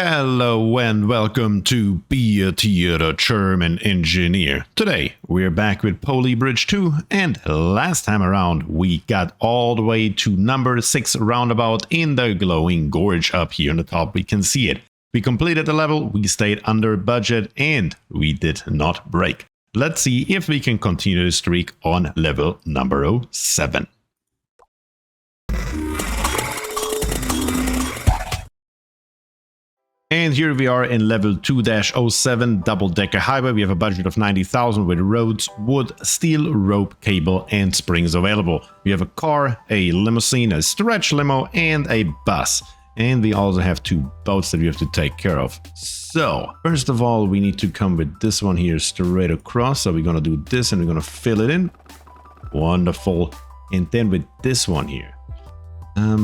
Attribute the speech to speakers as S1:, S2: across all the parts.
S1: Hello and welcome to BierTier, the German engineer. Today we're back with Poly Bridge 2, and last time around we got all the way to number 6 roundabout in the Glowing Gorge. Up here on the top we can see it. We completed the level, we stayed under budget, and we did not break. Let's see if we can continue the streak on level number 7. And here we are in level 2-07 double-decker highway. We have a budget of 90,000 with roads, wood, steel, rope, cable, and springs available. We have a car, a limousine, a stretch limo, and a bus. And we also have 2 boats that we have to take care of. So, first of all, we need to come with this one here straight across. So we're going to do this and we're going to fill it in. Wonderful. And then with this one here.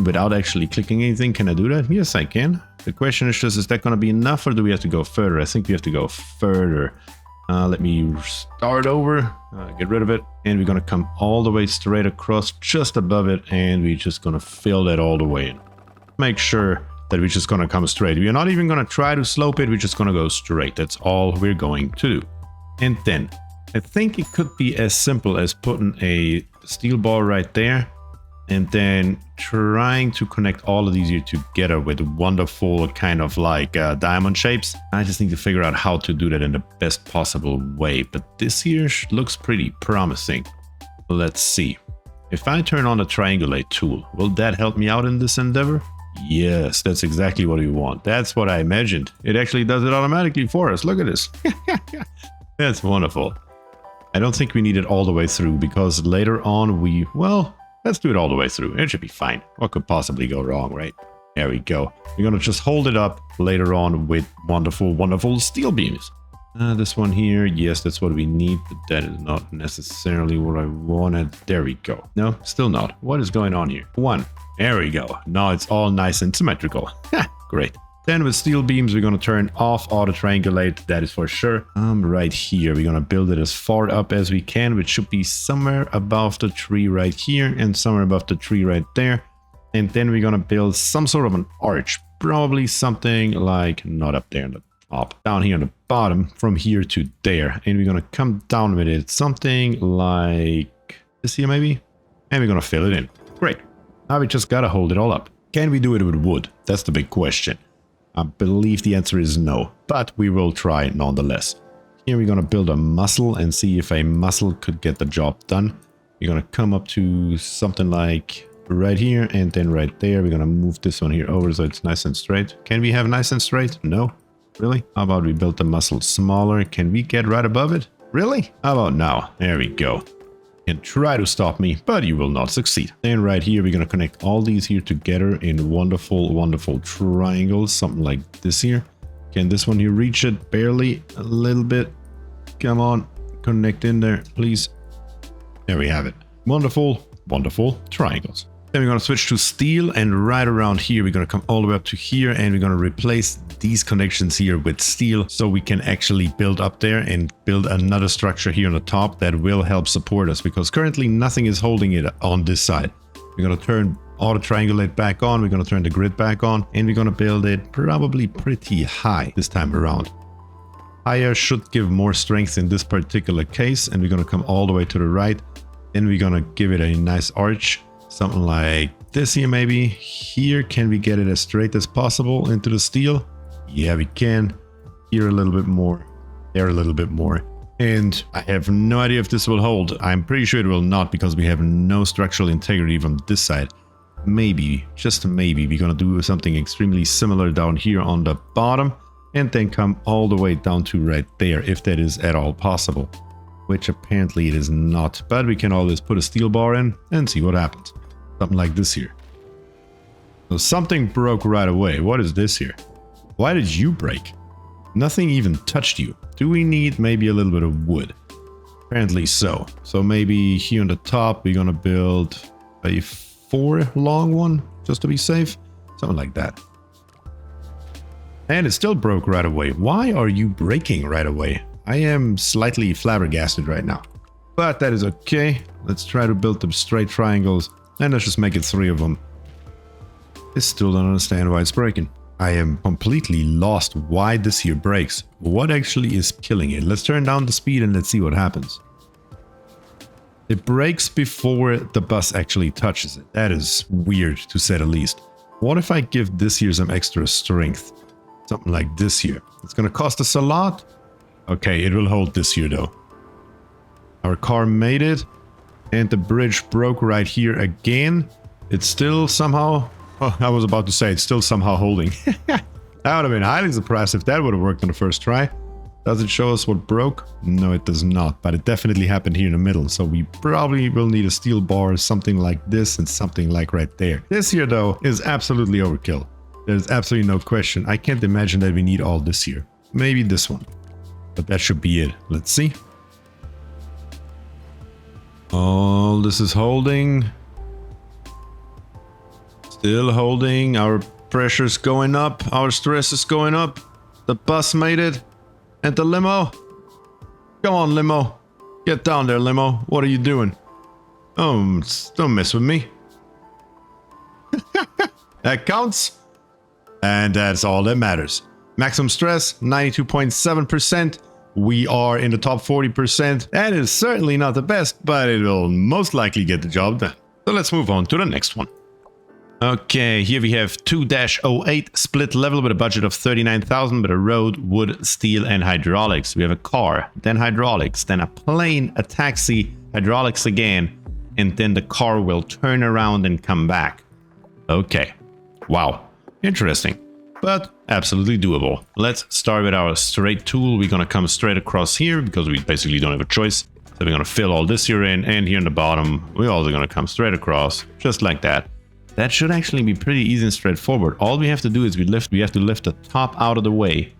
S1: Without actually clicking anything, can I do that? Yes, I can. The question is just, is that going to be enough or do we have to go further? I think we have to go further. Let me start over, get rid of it. And we're going to come all the way straight across just above it. And we're just going to fill that all the way in. Make sure that we're just going to come straight. We're not even going to try to slope it. We're just going to go straight. That's all we're going to do. And then I think it could be as simple as putting a steel bar right there. And then trying to connect all of these here together with wonderful kind of like diamond shapes. I just need to figure out how to do that in the best possible way. But this here looks pretty promising. Let's see. If I turn on the triangulate tool, will that help me out in this endeavor? Yes, that's exactly what we want. That's what I imagined. It actually does it automatically for us. Look at this. That's wonderful. I don't think we need it all the way through because later on let's do it all the way through. It should be fine. What could possibly go wrong, right? There we go. We're going to just hold it up later on with wonderful, wonderful steel beams. This one here, yes, that's what we need, but that is not necessarily what I wanted. There we go. No, still not. What is going on here? 1. There we go. Now it's all nice and symmetrical. Great. Then with steel beams, we're going to turn off auto triangulate, that is for sure. Right here, we're going to build it as far up as we can, which should be somewhere above the tree right here and somewhere above the tree right there. And then we're going to build some sort of an arch, probably something like not up there on the top, down here on the bottom, from here to there. And we're going to come down with it, something like this here maybe. And we're going to fill it in. Great. Now we just got to hold it all up. Can we do it with wood? That's the big question. I believe the answer is no, but we will try nonetheless. Here we're going to build a muscle and see if a muscle could get the job done. We're going to come up to something like right here and then right there. We're going to move this one here over so it's nice and straight. Can we have nice and straight? No. Really? How about we build the muscle smaller? Can we get right above it? Really? How about now? There we go. You can try to stop me, but you will not succeed. Then right here, we're going to connect all these here together in wonderful, wonderful triangles. Something like this here. Can this one here reach it? Barely. A little bit. Come on. Connect in there, please. There we have it. Wonderful, wonderful triangles. Then we're going to switch to steel, and right around here, we're going to come all the way up to here, and we're going to replace these connections here with steel so we can actually build up there and build another structure here on the top that will help support us, because currently nothing is holding it on this side. We're going to turn auto triangulate back on, we're going to turn the grid back on, and we're going to build it probably pretty high this time around. Higher should give more strength in this particular case, and we're going to come all the way to the right. Then we're going to give it a nice arch. Something like this here maybe. Here, can we get it as straight as possible into the steel? Yeah, we can. Here a little bit more. There a little bit more. And I have no idea if this will hold. I'm pretty sure it will not because we have no structural integrity from this side. Maybe, just maybe, we're going to do something extremely similar down here on the bottom. And then come all the way down to right there if that is at all possible. Which apparently it is not. But we can always put a steel bar in and see what happens. Something like this here. So something broke right away. What is this here? Why did you break? Nothing even touched you. Do we need maybe a little bit of wood? Apparently so. So maybe here on the top we're going to build a 4 long one just to be safe. Something like that. And it still broke right away. Why are you breaking right away? I am slightly flabbergasted right now. But that is okay. Let's try to build them straight triangles. And let's just make it 3 of them. I still don't understand why it's breaking. I am completely lost why this here breaks. What actually is killing it? Let's turn down the speed and let's see what happens. It breaks before the bus actually touches it. That is weird, to say the least. What if I give this here some extra strength? Something like this here. It's going to cost us a lot. Okay, it will hold this here though. Our car made it. And the bridge broke right here again. It's still somehow... Oh, I was about to say it's still somehow holding. That would have been highly surprised if that would have worked on the first try. Does it show us what broke? No, it does not. But it definitely happened here in the middle. So we probably will need a steel bar, something like this and something like right there. This here, though, is absolutely overkill. There's absolutely no question. I can't imagine that we need all this here. Maybe this one. But that should be it. Let's see. All this is holding. Still holding. Our pressure's going up. Our stress is going up. The bus made it. And the limo. Come on, limo. Get down there, limo. What are you doing? Oh, don't mess with me. That counts. And that's all that matters. Maximum stress, 92.7%. We are in the top 40%. That is certainly not the best, but it will most likely get the job done. So let's move on to the next one. Okay, here we have 2-08 split level with a budget of 39,000 with a road, wood, steel and hydraulics. We have a car, then hydraulics, then a plane, a taxi, hydraulics again, and then the car will turn around and come back. Okay, wow, interesting, but absolutely doable. Let's start with our straight tool. We're gonna come straight across here because we basically don't have a choice. So we're gonna fill all this here in, and here in the bottom, we're also gonna come straight across, just like that. That should actually be pretty easy and straightforward. All we have to do is we have to lift the top out of the way.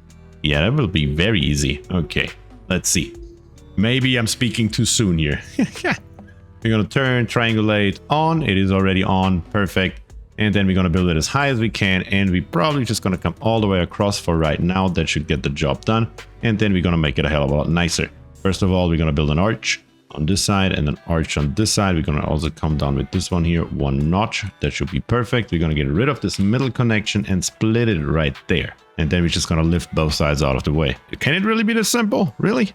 S1: Yeah, that will be very easy. Okay, let's see. Maybe I'm speaking too soon here. We're gonna turn, triangulate on. It is already on, perfect. And then we're gonna build it as high as we can. And we're probably just gonna come all the way across for right now. That should get the job done. And then we're gonna make it a hell of a lot nicer. First of all, we're gonna build an arch on this side and an arch on this side. We're going to also come down with this one here, one notch. That should be perfect. We're going to get rid of this middle connection and split it right there. And then we're just going to lift both sides out of the way. Can it really be this simple? Really?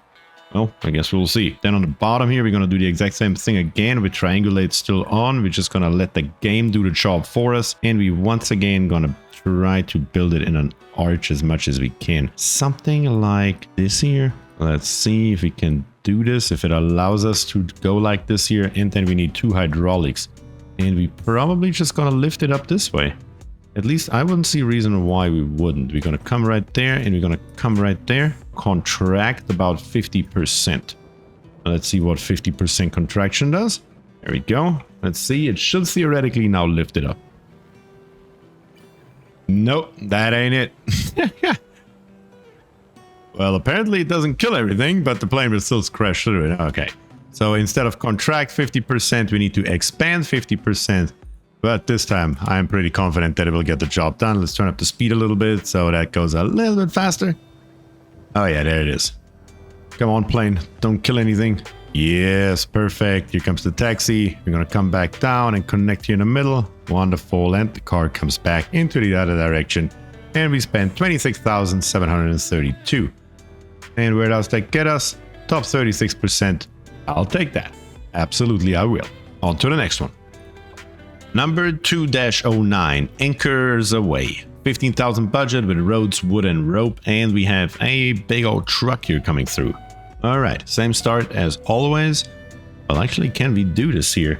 S1: Well, I guess we'll see. Then on the bottom here, we're going to do the exact same thing again with triangulate still on. We're just going to let the game do the job for us. And we once again going to try to build it in an arch as much as we can. Something like this here. Let's see if we can do this, if it allows us to go like this here. And then we need two hydraulics. And we probably just gonna lift it up this way. At least I wouldn't see a reason why we wouldn't. We're gonna come right there and we're gonna come right there. Contract about 50%. Let's see what 50% contraction does. There we go. Let's see. It should theoretically now lift it up. Nope, that ain't it. Well, apparently it doesn't kill everything, but the plane will still crash through it. Okay, so instead of contract 50%, we need to expand 50%. But this time, I'm pretty confident that it will get the job done. Let's turn up the speed a little bit so that goes a little bit faster. Oh yeah, there it is. Come on, plane. Don't kill anything. Yes, perfect. Here comes the taxi. We're going to come back down and connect here in the middle. Wonderful. And the car comes back into the other direction. And we spent 26,732. And where does that get us? Top 36%. I'll take that. Absolutely, I will. On to the next one. Number 2-09, Anchors Away. 15,000 budget with roads, wood and rope. And we have a big old truck here coming through. All right, same start as always. Well, actually, can we do this here?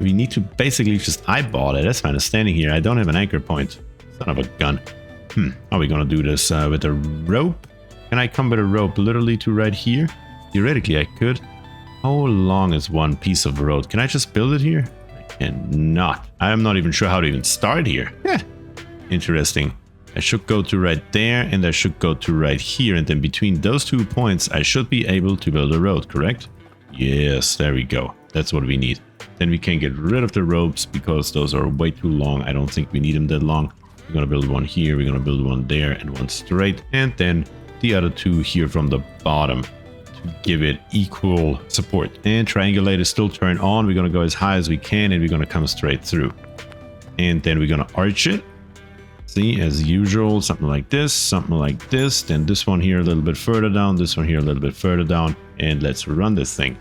S1: We need to basically just eyeball it. That's kind of standing here. I don't have an anchor point. Son of a gun. Are we going to do this with a rope? Can I come with a rope literally to right here? Theoretically, I could. How long is one piece of road? Can I just build it here? I cannot. I am not even sure how to even start here. Interesting. I should go to right there and I should go to right here. And then between those 2 points, I should be able to build a road, correct? Yes, there we go. That's what we need. Then we can get rid of the ropes because those are way too long. I don't think we need them that long. We're going to build one here, we're going to build one there and one straight. And then the other two here from the bottom to give it equal support. And triangulate is still turned on. We're going to go as high as we can and we're going to come straight through. And then we're going to arch it. See, as usual, something like this, then this one here a little bit further down, this one here a little bit further down, and let's run this thing.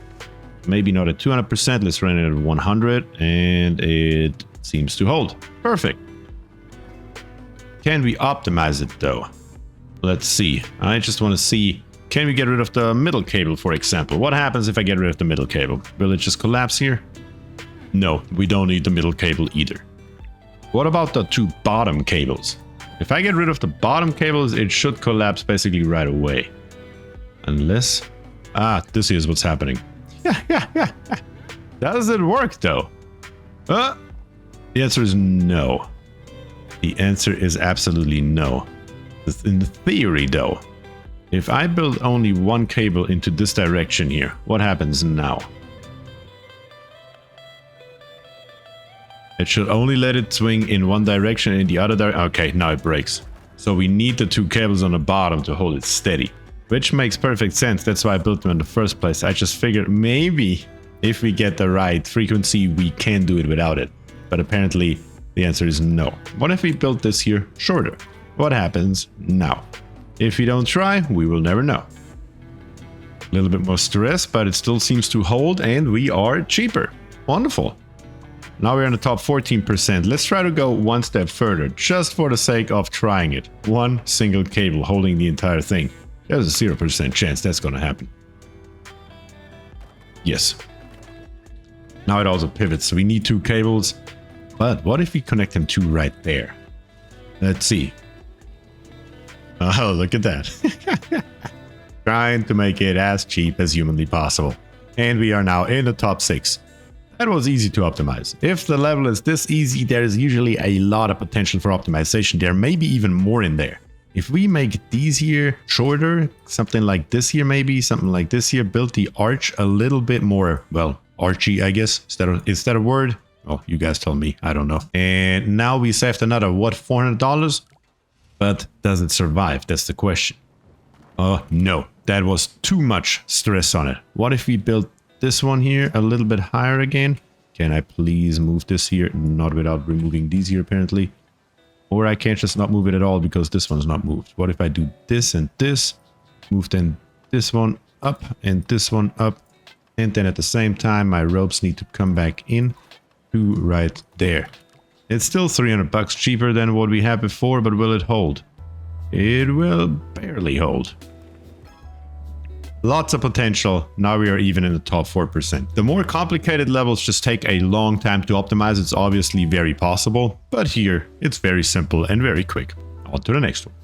S1: Maybe not at 200%, let's run it at 100, and it seems to hold. Perfect. Can we optimize it though? Let's see. I just want to see, can we get rid of the middle cable, for example? What happens if I get rid of the middle cable? Will it just collapse here? No, we don't need the middle cable either. What about the two bottom cables? If I get rid of the bottom cables, it should collapse basically right away. Unless... this is what's happening. Does it work though? The answer is no. The answer is absolutely no. In theory though, if I build only one cable into this direction here, what happens now? It should only let it swing in one direction and in the other direction. Okay, now it breaks. So we need the two cables on the bottom to hold it steady. Which makes perfect sense. That's why I built them in the first place. I just figured maybe if we get the right frequency, we can do it without it. But apparently the answer is no. What if we built this here shorter? What happens now? If we don't try, we will never know. A little bit more stress, but it still seems to hold and we are cheaper. Wonderful. Now we're in the top 14%. Let's try to go one step further, just for the sake of trying it. One single cable holding the entire thing. There's a 0% chance that's gonna happen. Yes. Now it also pivots, so we need two cables. But what if we connect them two right there? Let's see. Oh, look at that. Trying to make it as cheap as humanly possible. And we are now in the top 6. That was easy to optimize. If the level is this easy, there is usually a lot of potential for optimization. There may be even more in there. If we make these here shorter, something like this here maybe, something like this here, build the arch a little bit more, well, archy, I guess. Is that a word? Oh, you guys tell me. I don't know. And now we saved another, what, $400? But does it survive? That's the question. Oh, no. That was too much stress on it. What if we build this one here a little bit higher again? Can I please move this here? Not without removing these here, apparently. Or I can't just not move it at all because this one's not moved. What if I do this and this? Move then this one up and this one up. And then at the same time, my ropes need to come back in to right there. It's still $300 cheaper than what we had before, but will it hold? It will barely hold. Lots of potential. Now we are even in the top 4%. The more complicated levels just take a long time to optimize. It's obviously very possible, but here it's very simple and very quick. On to the next one.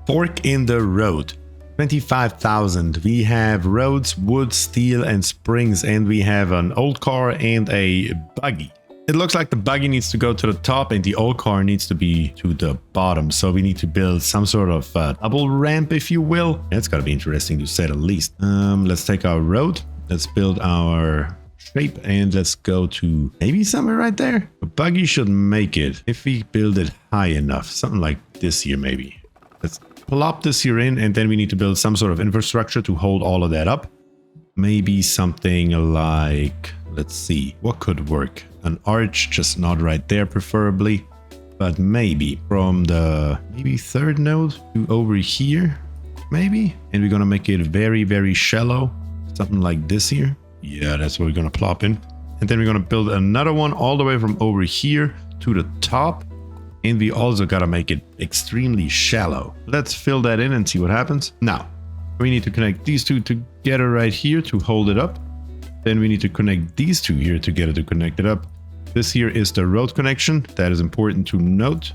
S1: Fork in the road. 25,000. We have roads, wood, steel, and springs, and we have an old car and a buggy. It looks like the buggy needs to go to the top and the old car needs to be to the bottom. So we need to build some sort of double ramp, if you will. It's gotta be interesting to say the least. Let's take our road. Let's build our shape and let's go to maybe somewhere right there. The buggy should make it if we build it high enough. Something like this here maybe. Let's plop this here in and then we need to build some sort of infrastructure to hold all of that up. Maybe something like, let's see, what could work? An arch, just not right there preferably, but maybe from the third node to over here, maybe. And we're gonna make it very, very shallow, something like this here. Yeah, that's what we're gonna plop in. And then we're gonna build another one all the way from over here to the top. And we also gotta make it extremely shallow. Let's fill that in and see what happens. Now, we need to connect these two together right here to hold it up. Then we need to connect these two here together to connect it up. This here is the road connection. That is important to note.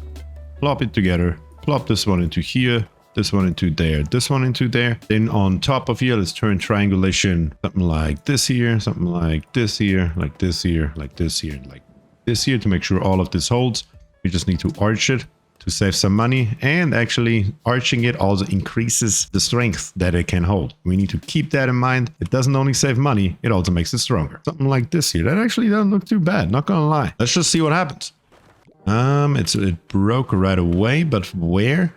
S1: Plop it together. Plop this one into here. This one into there. This one into there. Then on top of here, let's turn triangulation. Something like this here. Something like this here. Like this here. Like this here. Like this here to make sure all of this holds. We just need to arch it to save some money, and actually arching it also increases the strength that it can hold. We need to keep that in mind. It doesn't only save money, it also makes it stronger. Something like this here. That actually doesn't look too bad, not gonna lie. Let's just see what happens. It broke right away, but where?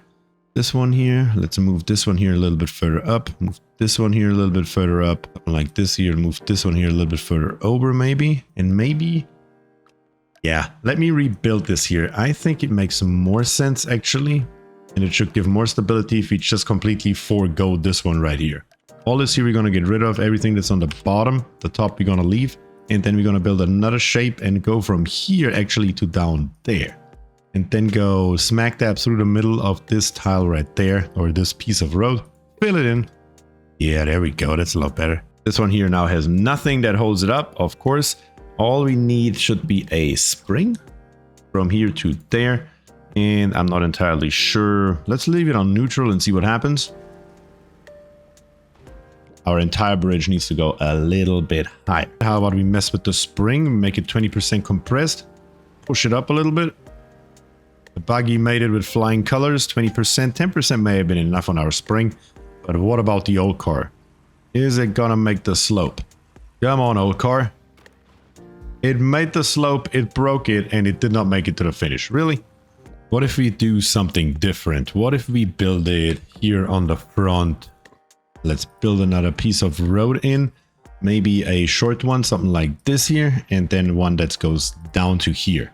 S1: This one here. Let's move this one here a little bit further up. Move this one here a little bit further up. Something like this here. Move this one here a little bit further over maybe. And maybe Yeah, let me rebuild this here. I think it makes more sense actually. And it should give more stability if we just completely forego this one right here. All this here we're going to get rid of. Everything that's on the bottom, the top we're going to leave. And then we're going to build another shape and go from here actually to down there. And then go smack dab through the middle of this tile right there, or this piece of road. Fill it in. Yeah, there we go. That's a lot better. This one here now has nothing that holds it up, of course. All we need should be a spring from here to there. And I'm not entirely sure. Let's leave it on neutral and see what happens. Our entire bridge needs to go a little bit higher. How about we mess with the spring, make it 20% compressed, push it up a little bit. The buggy made it with flying colors, 20%, 10% may have been enough on our spring. But what about the old car? Is it gonna make the slope? Come on, old car. It made the slope, it broke it, and it did not make it to the finish. Really? What if we do something different? What if we build it here on the front? Let's build another piece of road in. Maybe a short one, something like this here, and then one that goes down to here.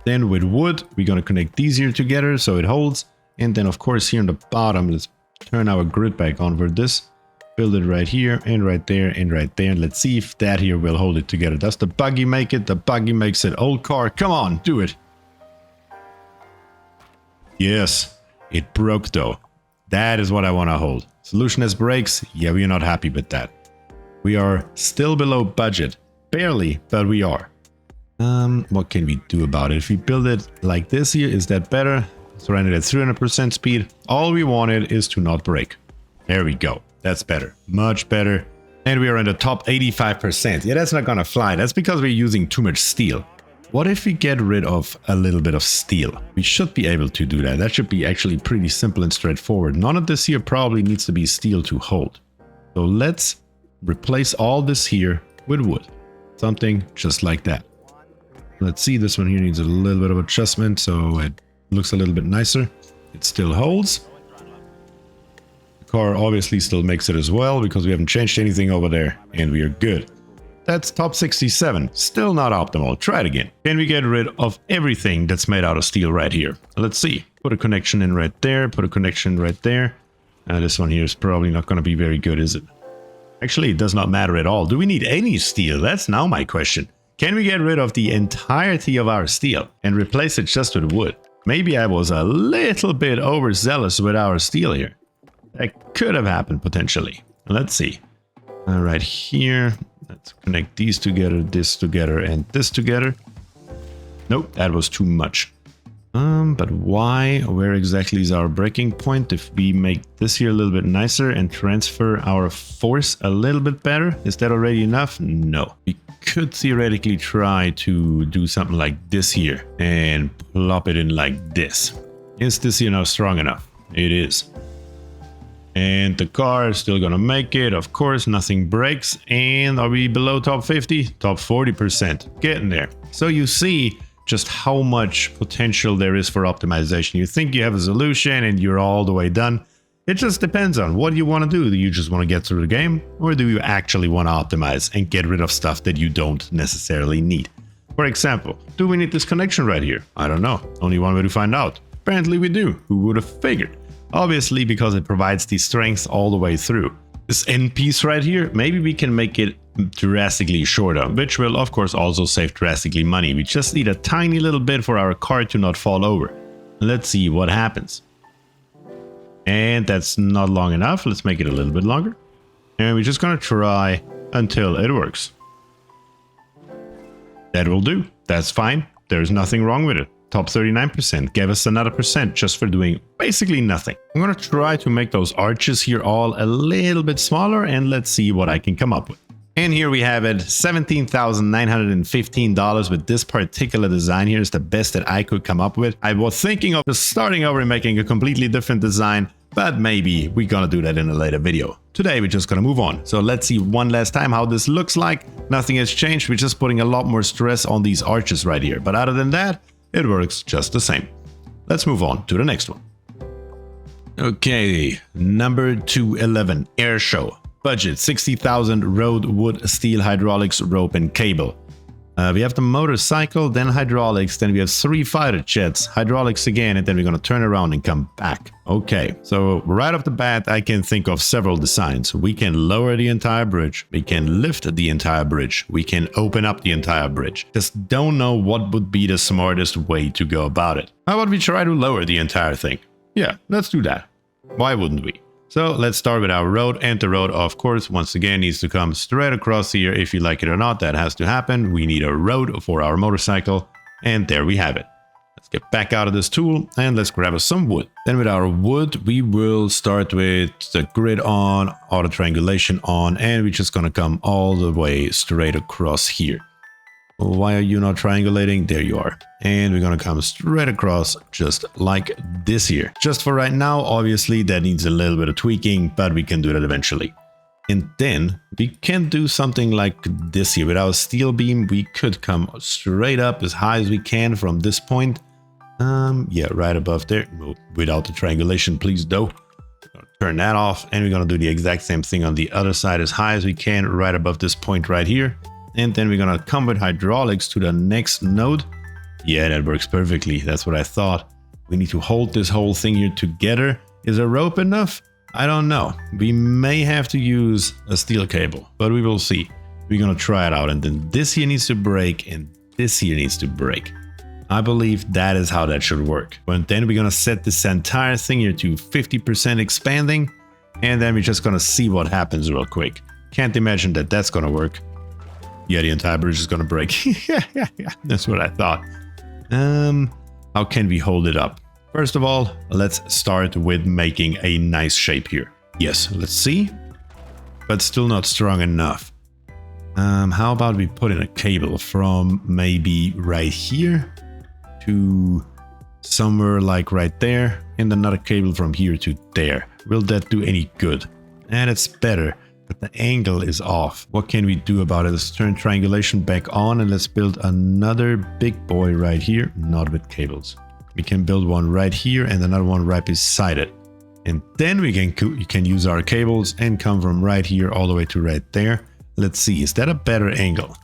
S1: Then with wood, we're going to connect these here together so it holds. And then of course here on the bottom, let's turn our grid back on for this. Build it right here and right there and right there. Let's see if that here will hold it together. Does the buggy make it? The buggy makes it. Old car, come on, do it. Yes, it broke though. That is what I want to hold. Solution as breaks. Yeah, we are not happy with that. We are still below budget. Barely, but we are. What can we do about it? If we build it like this here, is that better? Let's run it at 300% speed. All we wanted is to not break. There we go. That's better. Much better. And we are in the top 85%. Yeah, that's not gonna fly. That's because we're using too much steel. What if we get rid of a little bit of steel? We should be able to do that. That should be actually pretty simple and straightforward. None of this here probably needs to be steel to hold. So let's replace all this here with wood. Something just like that. Let's see, this one here needs a little bit of adjustment so it looks a little bit nicer. It still holds. The car obviously still makes it as well because we haven't changed anything over there and we are good. That's top 67. Still not optimal. Try it again. Can we get rid of everything that's made out of steel right here? Let's see. Put a connection in right there. Put a connection right there. This one here is probably not going to be very good, is it? Actually, it does not matter at all. Do we need any steel? That's now my question. Can we get rid of the entirety of our steel and replace it just with wood? Maybe I was a little bit overzealous with our steel here. That could have happened potentially. Let's see. Right here. Let's connect these together, this together, and this together. Nope, that was too much. But why? Where exactly is our breaking point? If we make this here a little bit nicer and transfer our force a little bit better, is that already enough? No. We could theoretically try to do something like this here and plop it in like this. Is this here now strong enough? It is. And the car is still gonna make it, of course, nothing breaks. And are we below top 50? Top 40%, getting there. So you see just how much potential there is for optimization. You think you have a solution and you're all the way done. It just depends on what you want to do. Do you just want to get through the game? Or do you actually want to optimize and get rid of stuff that you don't necessarily need? For example, do we need this connection right here? I don't know. Only one way to find out. Apparently we do. Who would have figured? Obviously, because it provides the strength all the way through. This end piece right here, maybe we can make it drastically shorter, which will of course also save drastically money. We just need a tiny little bit for our car to not fall over. Let's see what happens. And that's not long enough. Let's make it a little bit longer. And we're just gonna try until it works. That will do. That's fine. There's nothing wrong with it. Top 39%, gave us another percent just for doing basically nothing. I'm gonna try to make those arches here all a little bit smaller and let's see what I can come up with. And here we have it, $17,915 with this particular design here is the best that I could come up with. I was thinking of just starting over and making a completely different design, but maybe we're gonna do that in a later video. Today we're just gonna move on. So let's see one last time how this looks like. Nothing has changed, we're just putting a lot more stress on these arches right here. But other than that, it works just the same. Let's move on to the next one. Okay, number 211, air show. Budget 60,000, road, wood, steel, hydraulics, rope and cable. We have the motorcycle, then hydraulics, then we have 3 fighter jets, hydraulics again, and then we're gonna turn around and come back. Okay, so right off the bat, I can think of several designs. We can lower the entire bridge, we can lift the entire bridge, we can open up the entire bridge. Just don't know what would be the smartest way to go about it. How about we try to lower the entire thing? Yeah, let's do that. Why wouldn't we? So let's start with our road, and the road, of course, once again needs to come straight across here. If you like it or not, that has to happen. We need a road for our motorcycle, and there we have it. Let's get back out of this tool and let's grab us some wood. Then with our wood, we will start with the grid on, auto triangulation on, and we're just gonna come all the way straight across here. Why are you not triangulating? There you are. And we're gonna come straight across just like this here. Just for right now, obviously that needs a little bit of tweaking, but we can do that eventually. And then we can do something like this here. With our steel beam, we could come straight up as high as we can from this point. Yeah, right above there. Without the triangulation, please do. Turn that off, and we're gonna do the exact same thing on the other side as high as we can, right above this point right here. And then we're gonna come with hydraulics to the next node. Yeah, that works perfectly. That's what I thought. We need to hold this whole thing here together. Is a rope enough? I don't know. We may have to use a steel cable, but we will see. We're gonna try it out. And then this here needs to break, and this here needs to break. I believe that is how that should work. And then we're gonna set this entire thing here to 50% expanding, and then we're just gonna see what happens real quick. Can't imagine that that's gonna work. Yeah, the entire bridge is gonna break. Yeah, that's what I thought. How can we hold it up? First of all, let's start with making a nice shape here. Yes, let's see. But still not strong enough. How about we put in a cable from maybe right here to somewhere like right there, and another cable from here to there. Will that do any good? And it's better. But the angle is off. What can we do about it? Let's turn triangulation back on, and let's build another big boy right here, not with cables. We can build one right here and another one right beside it. And then we can use our cables and come from right here all the way to right there. Let's see, is that a better angle?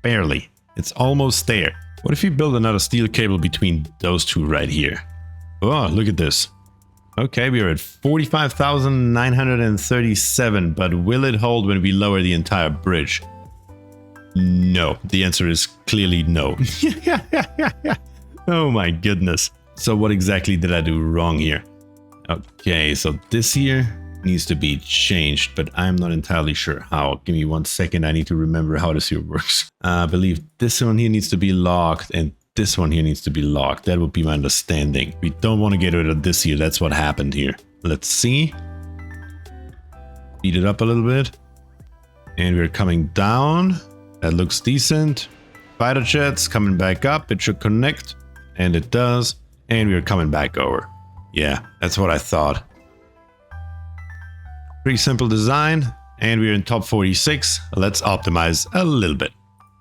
S1: Barely. It's almost there. What if we build another steel cable between those two right here? Oh, look at this. Okay, we are at 45,937, but will it hold when we lower the entire bridge? No, the answer is clearly no. Oh my goodness. So what exactly did I do wrong here? Okay, so this here needs to be changed, but I'm not entirely sure how. Give me 1 second, I need to remember how this here works. I believe this one here needs to be locked, and this one here needs to be locked. That would be my understanding. We don't want to get rid of this here. That's what happened here. Let's see. Speed it up a little bit. And we're coming down. That looks decent. Fighter jets coming back up. It should connect. And it does. And we're coming back over. Yeah, that's what I thought. Pretty simple design. And we're in top 46. Let's optimize a little bit.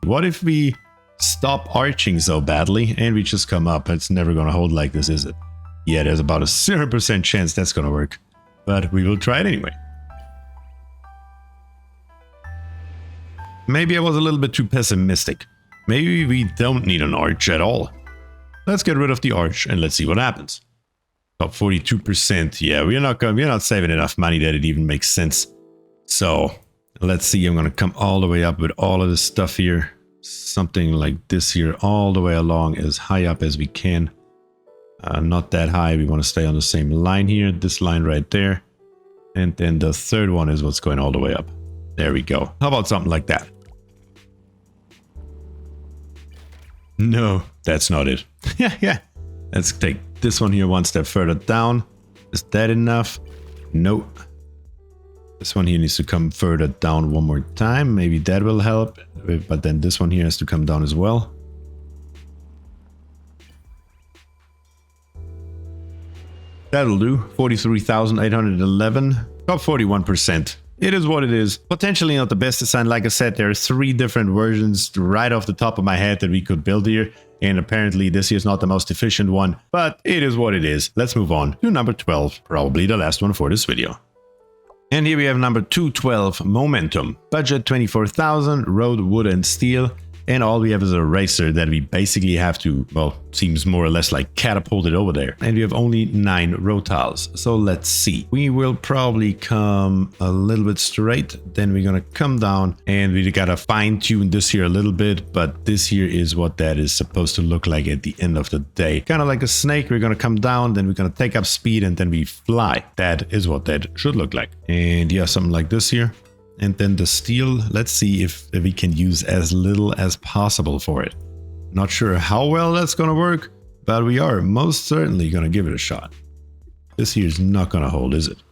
S1: What if we stop arching so badly and we just come up? It's never gonna hold like this, is it? Yeah, there's about a 0% chance that's gonna work, but we will try it anyway. Maybe I was a little bit too pessimistic. Maybe we don't need an arch at all. Let's get rid of the arch and let's see what happens. Top 42%. Yeah, we're not saving enough money that it even makes sense. So let's see. I'm gonna come all the way up with all of this stuff here. Something like this here, all the way along, as high up as we can. Not that high. We want to stay on the same line here. This line right there. And then the third one is what's going all the way up. There we go. How about something like that? No, that's not it. Yeah. Let's take this one here one step further down. Is that enough? Nope. This one here needs to come further down one more time. Maybe that will help. But then this one here has to come down as well. That'll do. 43,811. Top 41%. It is what it is. Potentially not the best design. Like I said, there are 3 different versions right off the top of my head that we could build here. And apparently this here is not the most efficient one. But it is what it is. Let's move on to number 12. Probably the last one for this video. And here we have number 212, Momentum. Budget 24,000, road, wood and steel. and all we have is a racer that we basically have to, well, seems more or less like catapult it over there. And we have only 9 road tiles. So let's see. We will probably come a little bit straight, then we're gonna come down, and we gotta fine tune this here a little bit, but this here is what that is supposed to look like at the end of the day. Kind of like a snake. We're gonna come down, then we're gonna take up speed, and then we fly. That is what that should look like. And yeah, something like this here. And then the steel, let's see if we can use as little as possible for it. Not sure how well that's gonna work, but we are most certainly gonna give it a shot. This here is not gonna hold, is it?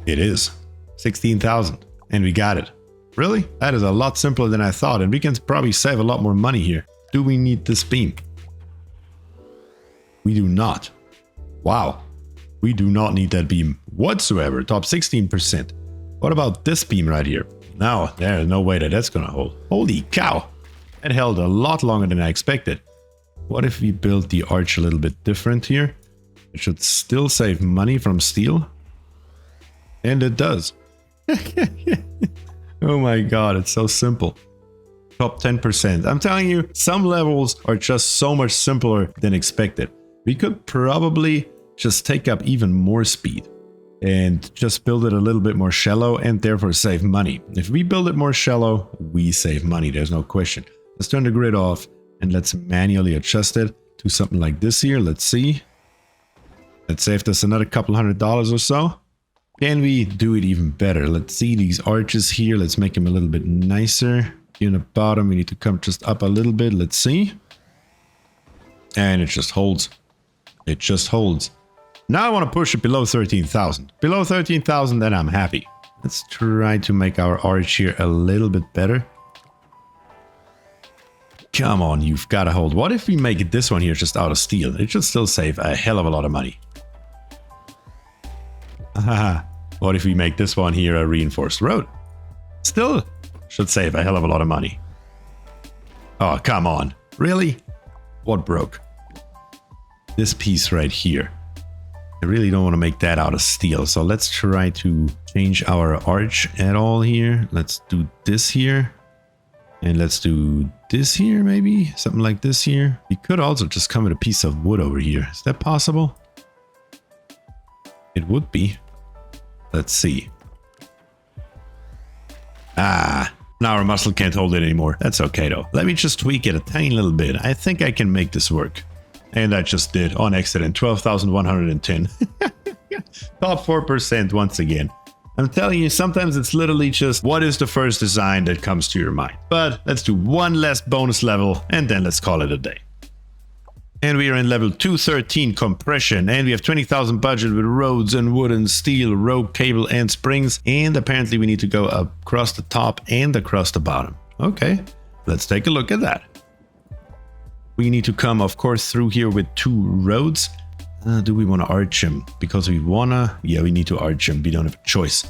S1: It is. 16,000. And we got it. Really? That is a lot simpler than I thought, and we can probably save a lot more money here. Do we need this beam? We do not. Wow. We do not need that beam whatsoever. Top 16%. What about this beam right here? No, there's no way that that's gonna hold. Holy cow. It held a lot longer than I expected. What if we build the arch a little bit different here? It should still save money from steel. And it does. Oh my god, it's so simple. Top 10%. I'm telling you, some levels are just so much simpler than expected. We could probably just take up even more speed and just build it a little bit more shallow and therefore save money. If we build it more shallow, we save money. There's no question. Let's turn the grid off and let's manually adjust it to something like this here. Let's see. Let's save us another couple $100 or so. Can we do it even better? Let's see these arches here. Let's make them a little bit nicer. Here in the bottom, we need to come just up a little bit. Let's see. And it just holds. It just holds. Now I want to push it below 13,000. Below 13,000, then I'm happy. Let's try to make our arch here a little bit better. Come on, you've got to hold. What if we make it this one here just out of steel? It should still save a hell of a lot of money. What if we make this one here a reinforced road? Still should save a hell of a lot of money. Oh, come on. Really? What broke? This piece right here. I really don't want to make that out of steel. So let's try to change our arch at all here. Let's do this here. And let's do this here maybe. Something like this here. We could also just come with a piece of wood over here. Is that possible? It would be. Let's see. Ah, now our muscle can't hold it anymore. That's okay though. Let me just tweak it a tiny little bit. I think I can make this work. And I just did on accident. 12,110. Top 4% once again. I'm telling you, sometimes it's literally just what is the first design that comes to your mind. But let's do one last bonus level and then let's call it a day. And we are in level 213 compression, and we have 20,000 budget with roads and wood and steel, rope, cable and springs, and apparently we need to go across the top and across the bottom. Okay, let's take a look at that. We need to come, of course, through here with 2 roads. Do we want to arch them? Because we wanna, yeah, we need to arch them. We don't have a choice.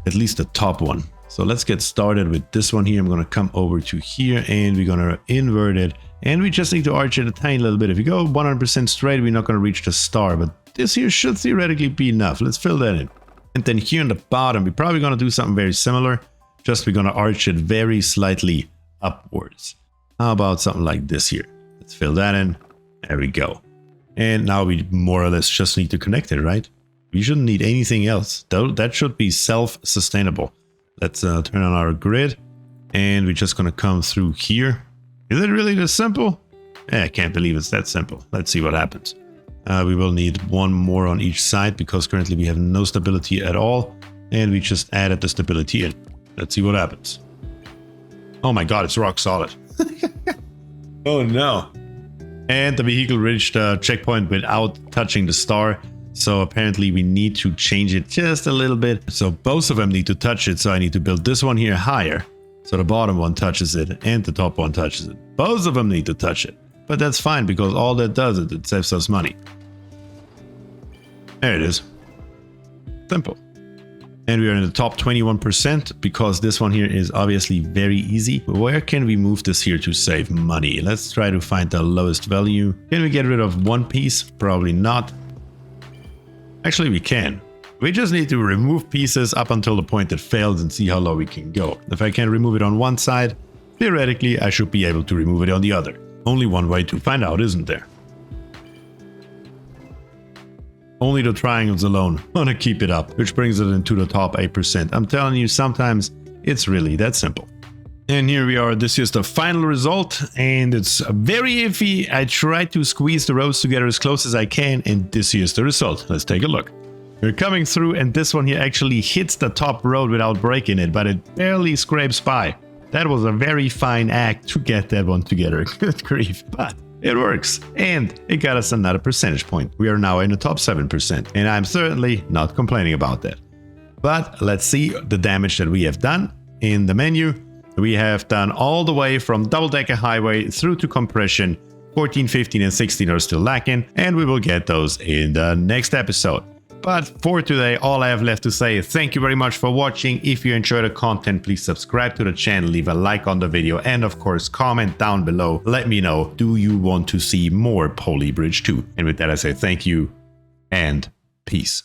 S1: At least the top one. So let's get started with this one here. I'm gonna come over to here and we're gonna invert it. And we just need to arch it a tiny little bit. If you go 100% straight, we're not going to reach the star. But this here should theoretically be enough. Let's fill that in. And then here in the bottom, we're probably going to do something very similar. Just we're going to arch it very slightly upwards. How about something like this here? Let's fill that in. There we go. And now we more or less just need to connect it, right? We shouldn't need anything else. That should be self-sustainable. Let's turn on our grid. And we're just going to come through here. Is it really this simple? I can't believe it's that simple. Let's see what happens. We will need one more on each side because currently we have no stability at all. And we just added the stability in. Let's see what happens. Oh my god, it's rock solid. Oh no. And the vehicle reached a checkpoint without touching the star. So apparently we need to change it just a little bit. So both of them need to touch it. So I need to build this one here higher. So the bottom one touches it and the top one touches it. Both of them need to touch it. But that's fine because all that does is it saves us money. There it is. Simple. And we are in the top 21% because this one here is obviously very easy. Where can we move this here to save money? Let's try to find the lowest value. Can we get rid of one piece? Probably not. Actually, we can. We just need to remove pieces up until the point it fails and see how low we can go. If I can remove it on one side, theoretically I should be able to remove it on the other. Only one way to find out, isn't there? Only the triangles alone wanna keep it up, which brings it into the top 8%. I'm telling you, sometimes it's really that simple. And here we are, this is the final result, and it's very iffy. I tried to squeeze the rows together as close as I can, and this is the result. Let's take a look. We're coming through, and this one here actually hits the top road without breaking it, but it barely scrapes by. That was a very fine act to get that one together. Good grief, but it works. And it got us another percentage point. We are now in the top 7%, and I'm certainly not complaining about that. But let's see the damage that we have done in the menu. We have done all the way from double-decker highway through to compression. 14, 15, and 16 are still lacking, and we will get those in the next episode. But for today, all I have left to say is thank you very much for watching. If you enjoy the content, please subscribe to the channel, leave a like on the video, and of course, comment down below. Let me know, do you want to see more Poly Bridge 2? And with that, I say thank you and peace.